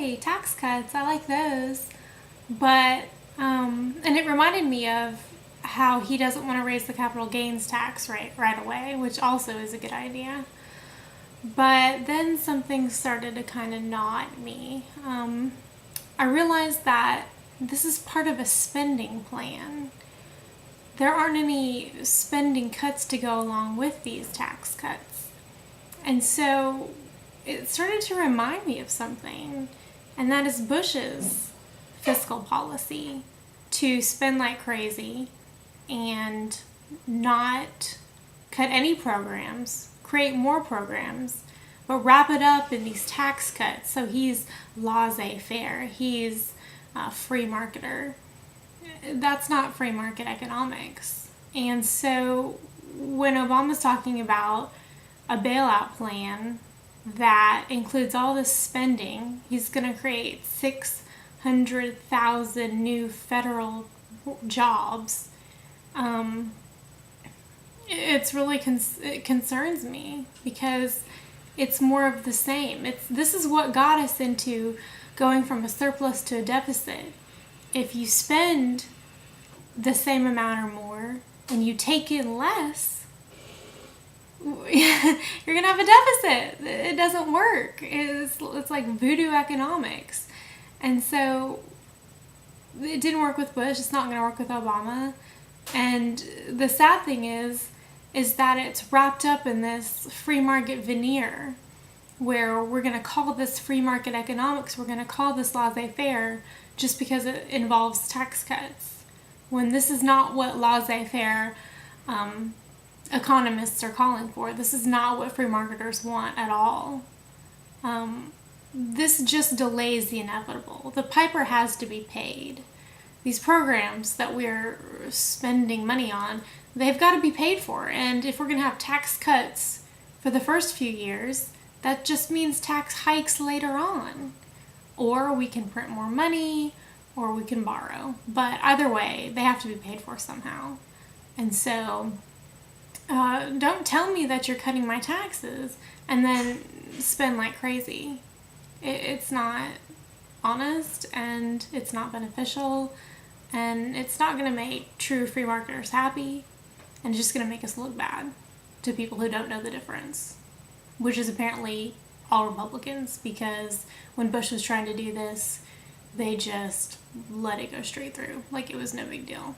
yay, tax cuts, I like those. But, and it reminded me of how he doesn't want to raise the capital gains tax right away, which also is a good idea. But then something started to kind of gnaw at me. I realized that this is part of a spending plan. There aren't any spending cuts to go along with these tax cuts. And so it started to remind me of something, and that is Bush's fiscal policy to spend like crazy and not cut any programs, create more programs, but wrap it up in these tax cuts. So he's laissez-faire, he's a free marketer. That's not free market economics. And so when Obama's talking about a bailout plan that includes all this spending, he's going to create 600,000 new federal jobs. It's really it concerns me because it's more of the same. This is what got us into going from a surplus to a deficit. If you spend the same amount or more and you take in less, you're gonna have a deficit. It doesn't work. It's like voodoo economics. And so it didn't work with Bush. It's not gonna work with Obama. And the sad thing is that it's wrapped up in this free market veneer where we're going to call this free market economics, we're going to call this laissez-faire just because it involves tax cuts, when this is not what laissez-faire economists are calling for. This is not what free marketers want at all. This just delays the inevitable. The piper has to be paid. These programs that we're spending money on, they've got to be paid for. And if we're going to have tax cuts for the first few years, that just means tax hikes later on. Or we can print more money, or we can borrow. But either way, they have to be paid for somehow. And so, don't tell me that you're cutting my taxes and then spend like crazy. It's not honest, and it's not beneficial, and it's not going to make true free marketers happy, and it's just going to make us look bad to people who don't know the difference, which is apparently all Republicans, because when Bush was trying to do this, they just let it go straight through like it was no big deal.